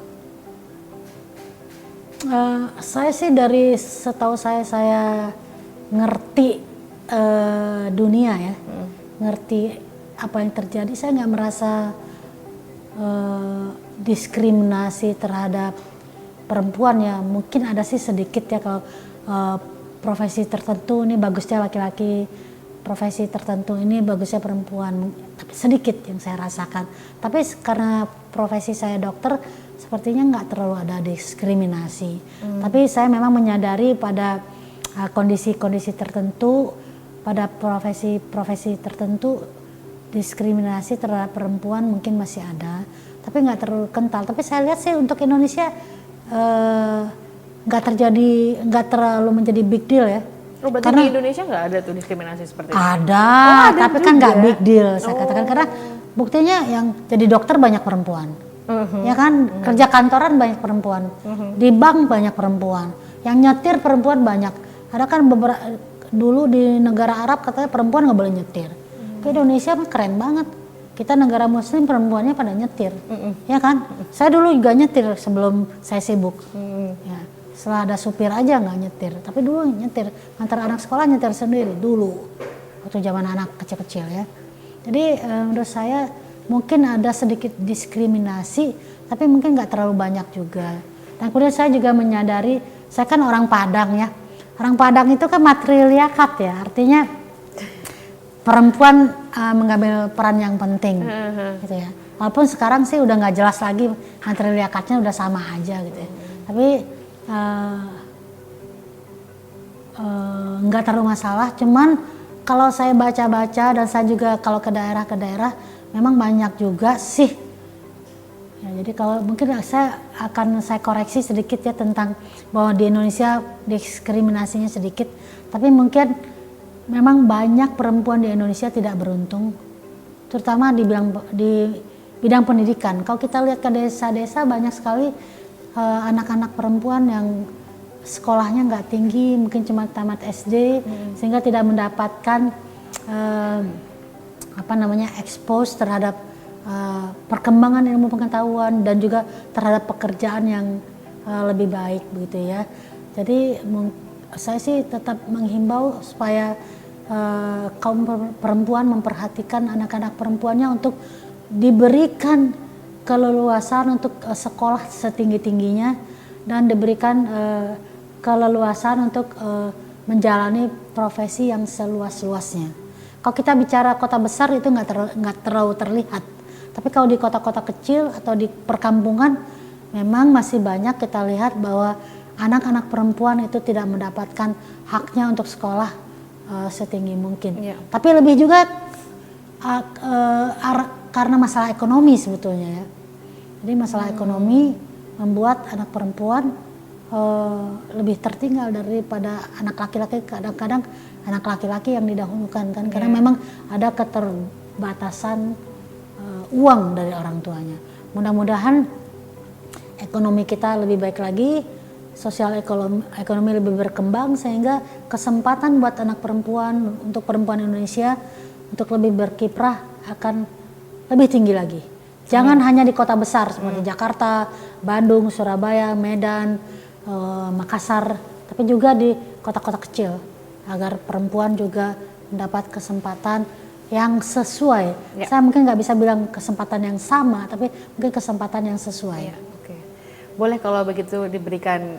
Saya sih dari setahu saya ngerti dunia ya, ngerti apa yang terjadi. Saya nggak merasa diskriminasi terhadap perempuan ya. Mungkin ada sih sedikit ya kalau profesi tertentu ini bagusnya laki-laki, profesi tertentu ini bagusnya perempuan. Tapi sedikit yang saya rasakan. Tapi karena profesi saya dokter, sepertinya nggak terlalu ada diskriminasi. Tapi saya memang menyadari pada kondisi-kondisi tertentu, pada profesi-profesi tertentu, diskriminasi terhadap perempuan mungkin masih ada, tapi nggak terlalu kental. Tapi saya lihat sih untuk Indonesia nggak terlalu menjadi big deal ya. Oh, berarti karena di Indonesia nggak ada tuh diskriminasi seperti itu? ada, ada tapi kan nggak juga. big deal saya katakan, karena buktinya yang jadi dokter banyak perempuan, ya kan, kerja kantoran banyak perempuan, di bank banyak perempuan, yang nyetir perempuan banyak. Ada kan beberapa dulu di negara Arab katanya perempuan nggak boleh nyetir. Ke Indonesia mah keren banget. Kita negara muslim perempuannya pada nyetir. Ya kan? Saya dulu juga nyetir sebelum saya sibuk. Ya, setelah ada supir aja nggak nyetir. Tapi dulu nyetir. Antar anak sekolah nyetir sendiri dulu. Waktu zaman anak kecil-kecil ya. Jadi menurut saya mungkin ada sedikit diskriminasi, tapi mungkin nggak terlalu banyak juga. Dan kemudian saya juga menyadari, saya kan orang Padang ya. Orang Padang itu kan matriarkat ya. Artinya perempuan mengambil peran yang penting, gitu ya. Walaupun sekarang sih udah nggak jelas lagi, matriarkatnya udah sama aja gitu ya. Tapi nggak terlalu masalah. Cuman kalau saya baca-baca dan saya juga kalau ke daerah memang banyak juga sih. Ya, Jadi kalau mungkin saya koreksi sedikit ya tentang bahwa di Indonesia diskriminasinya sedikit, tapi mungkin memang banyak perempuan di Indonesia tidak beruntung, terutama di bidang pendidikan. Kalau kita lihat ke desa-desa banyak sekali anak-anak perempuan yang sekolahnya nggak tinggi, mungkin cuma tamat SD, sehingga tidak mendapatkan expose terhadap perkembangan ilmu pengetahuan dan juga terhadap pekerjaan yang lebih baik begitu ya. Jadi saya sih tetap menghimbau supaya kaum perempuan memperhatikan anak-anak perempuannya untuk diberikan keleluasan untuk sekolah setinggi-tingginya dan diberikan keleluasan untuk menjalani profesi yang seluas-luasnya. Kalau kita bicara kota besar itu nggak terlalu terlihat. Tapi kalau di kota-kota kecil atau di perkampungan memang masih banyak kita lihat bahwa anak-anak perempuan itu tidak mendapatkan haknya untuk sekolah setinggi mungkin. Yeah. Tapi lebih juga karena masalah ekonomi sebetulnya ya. Jadi masalah ekonomi membuat anak perempuan lebih tertinggal daripada anak laki-laki. Kadang-kadang anak laki-laki yang didahulukan kan, karena memang ada keterbatasan uang dari orang tuanya. Mudah-mudahan ekonomi kita lebih baik lagi, sosial ekonomi lebih berkembang sehingga kesempatan buat anak perempuan, untuk perempuan Indonesia untuk lebih berkiprah akan lebih tinggi lagi. Jangan hanya di kota besar seperti Jakarta, Bandung, Surabaya, Medan, Makassar, tapi juga di kota-kota kecil agar perempuan juga mendapat kesempatan yang sesuai. Saya mungkin nggak bisa bilang kesempatan yang sama, tapi mungkin kesempatan yang sesuai. Okay. Boleh kalau begitu diberikan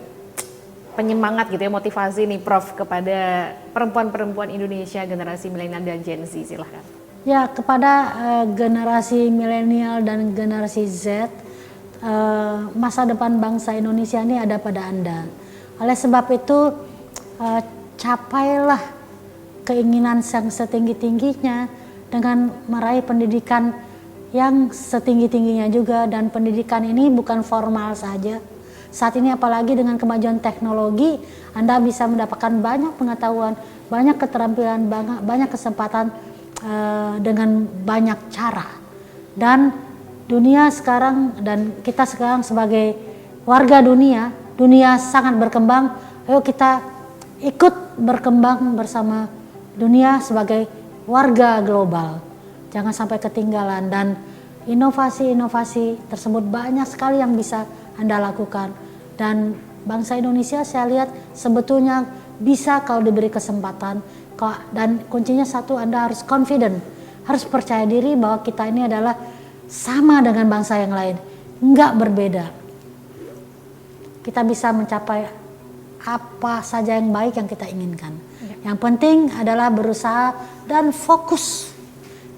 penyemangat gitu ya, motivasi nih Prof kepada perempuan-perempuan Indonesia generasi milenial dan Gen Z, silahkan. Ya, kepada generasi milenial dan generasi Z, masa depan bangsa Indonesia ini ada pada Anda. Oleh sebab itu, capailah keinginan yang setinggi-tingginya dengan meraih pendidikan yang setinggi-tingginya juga, dan pendidikan ini bukan formal saja. Saat ini apalagi dengan kemajuan teknologi, Anda bisa mendapatkan banyak pengetahuan, banyak keterampilan, banyak kesempatan dengan banyak cara. Dan dunia sekarang, dan kita sekarang sebagai warga dunia sangat berkembang. Ayo kita ikut berkembang bersama dunia sebagai warga global. Jangan sampai ketinggalan, dan inovasi-inovasi tersebut banyak sekali yang bisa Anda lakukan. Dan bangsa Indonesia saya lihat sebetulnya bisa kalau diberi kesempatan. Dan kuncinya satu, Anda harus confident, harus percaya diri bahwa kita ini adalah sama dengan bangsa yang lain, enggak berbeda. Kita bisa mencapai apa saja yang baik yang kita inginkan. Yang penting adalah berusaha dan fokus.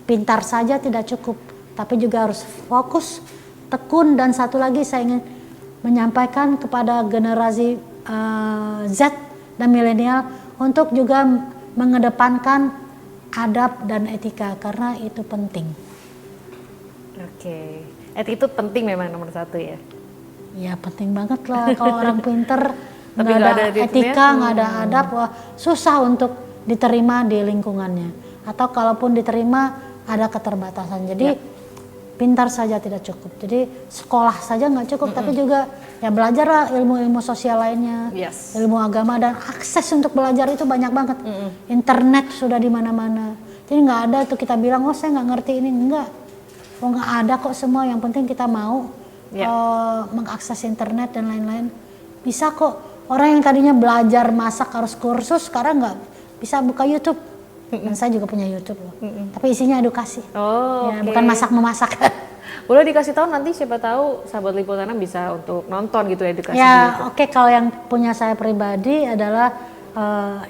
Pintar saja tidak cukup, tapi juga harus fokus, tekun. Dan satu lagi saya ingin menyampaikan kepada generasi Z dan milenial untuk juga mengedepankan adab dan etika, karena itu penting. Oke, attitude penting memang nomor satu ya? Ya penting banget lah. Kalau orang pinter nggak ada etika, nggak ada adab, wah susah untuk diterima di lingkungannya. Atau kalaupun diterima ada keterbatasan. Jadi pintar saja tidak cukup. Jadi sekolah saja nggak cukup, tapi juga ya belajarlah ilmu-ilmu sosial lainnya, ilmu agama, dan akses untuk belajar itu banyak banget. Internet sudah di mana-mana. Jadi nggak ada tuh kita bilang, oh saya nggak ngerti ini, enggak. Oh nggak ada kok semua. Yang penting kita mau mengakses internet dan lain-lain. Bisa kok. Orang yang tadinya belajar masak harus kursus, sekarang nggak bisa buka YouTube. Dan saya juga punya YouTube loh. Tapi isinya edukasi. Bukan masak-memasak. Boleh dikasih tahu nanti, siapa tahu sahabat Liputanam bisa untuk nonton gitu edukasi. Ya oke, kalau yang punya saya pribadi adalah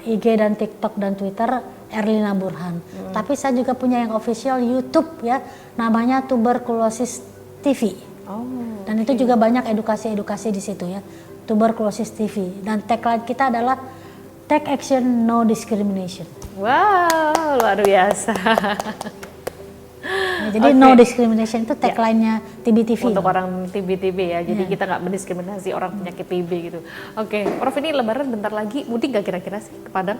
IG dan TikTok dan Twitter Erlina Burhan. Tapi saya juga punya yang official YouTube ya, namanya Tuberkulosis TV. Dan itu juga banyak edukasi-edukasi di situ ya. Tuberkulosis TV, dan tagline kita adalah Take Action, No Discrimination. Wow, luar biasa. Jadi Oke. no discrimination itu tagline-nya TB-TV. Untuk orang TB ya, jadi kita nggak mendiskriminasi orang penyakit TB gitu. Oke, Prof, ini Lebaran bentar lagi, mudik nggak kira-kira sih ke Padang?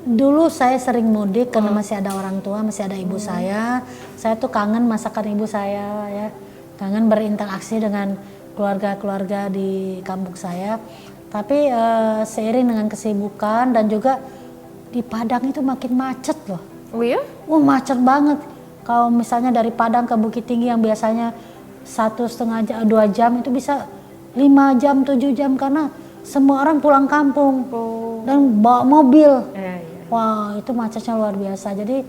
Dulu saya sering mudik karena masih ada orang tua, masih ada ibu saya. Saya tuh kangen masakan ibu saya ya, kangen berinteraksi dengan keluarga-keluarga di kampung saya. Tapi seiring dengan kesibukan dan juga di Padang itu makin macet loh. Oh iya? Macet banget. Kalau misalnya dari Padang ke Bukit Tinggi yang biasanya 1,5 jam, 2 jam itu bisa 5 jam, 7 jam karena semua orang pulang kampung dan bawa mobil. Iya. Wah, itu macetnya luar biasa. Jadi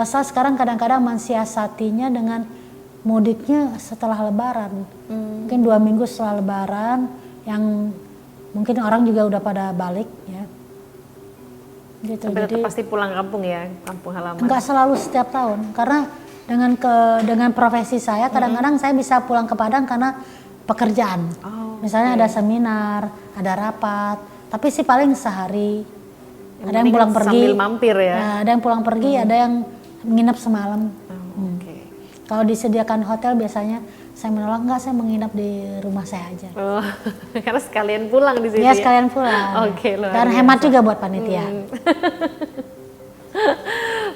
saya sekarang kadang-kadang mensiasatinya dengan mudiknya setelah Lebaran. Mungkin 2 minggu setelah Lebaran, yang mungkin orang juga udah pada balik ya. Gitu. Tapi Jadi tetap pasti pulang kampung ya, kampung halaman. enggak selalu setiap tahun, karena dengan profesi saya kadang-kadang saya bisa pulang ke Padang karena pekerjaan. Misalnya ada seminar, ada rapat, tapi sih paling sehari. Ada yang pulang pergi, sambil mampir ya. Nah, ada yang pulang pergi, ada yang menginap semalam. Oke. Kalau disediakan hotel biasanya saya menolak, enggak, saya menginap di rumah saya aja. Oh, karena sekalian pulang di sini. Ya sekalian pulang. Oke, luar Dan biasa. hemat juga buat panitia.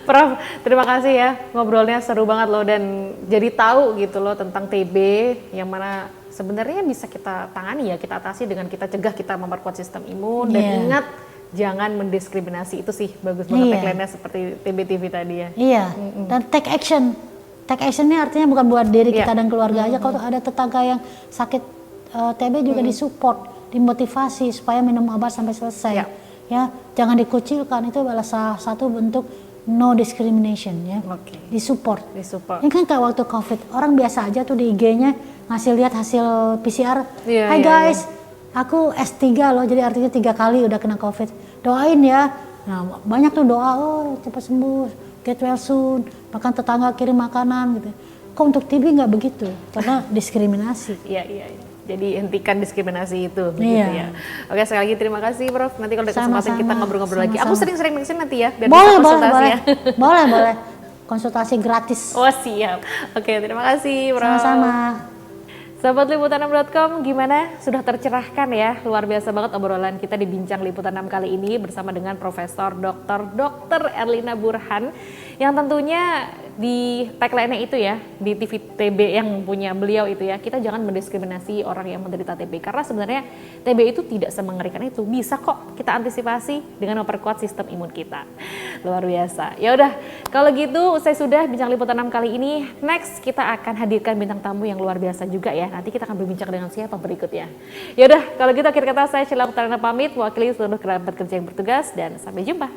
Prof, terima kasih ya, ngobrolnya seru banget loh, dan jadi tahu gitu loh tentang TB yang mana sebenarnya bisa kita tangani ya, kita atasi dengan kita cegah, kita memperkuat sistem imun, dan Iya. ingat jangan mendiskriminasi. Itu sih bagus banget Iya. tagline-nya seperti TB-TV tadi ya. Iya, dan take action. Take action ini artinya bukan buat diri kita Iya. dan keluarga aja. Kalau ada tetangga yang sakit TB juga disupport, dimotivasi supaya minum obat sampai selesai. Iya. Ya, jangan dikucilkan, itu adalah salah satu bentuk no discrimination ya. Oke. Disupport. Disupport. Ini kan kayak waktu COVID, orang biasa aja tuh di IG-nya ngasih lihat hasil PCR. Iya, Hai iya, guys, aku S3 loh, jadi artinya 3 kali udah kena COVID. Doain ya. Nah, banyak tuh doa, cepat sembuh, get well soon. Bahkan tetangga kirim makanan gitu. Kok untuk TB nggak begitu? Karena diskriminasi. Iya. Jadi hentikan diskriminasi itu, begitu Iya. ya. Oke, sekali lagi terima kasih Prof. Nanti kalau ada kesempatan Sama-sama. kita ngobrol-ngobrol lagi. Aku Sama-sama. sering-sering di sini nanti ya, biar Boleh, bisa boleh, konsultasi boleh. ya. Boleh. Konsultasi gratis. Oh siap. Oke, terima kasih Prof. Sama-sama. Sahabat Liputan6.com, gimana? Sudah tercerahkan ya? Luar biasa banget obrolan kita di Bincang Liputan 6 kali ini bersama dengan Profesor Dr. Erlina Burhan, yang tentunya di tagline-nya itu ya, di TV TB yang punya beliau itu ya, kita jangan mendiskriminasi orang yang menderita TB, karena sebenarnya TB itu tidak semengerikan itu. Bisa kok kita antisipasi dengan memperkuat sistem imun kita. Luar biasa. Ya udah, kalau gitu usai sudah Bincang Liputan 6 kali ini, next kita akan hadirkan bintang tamu yang luar biasa juga ya. Nanti kita akan berbincang dengan siapa berikutnya. Ya udah, kalau gitu akhir kata saya Sheila Oktarina pamit, mewakili seluruh kerabat kerja yang bertugas, dan sampai jumpa.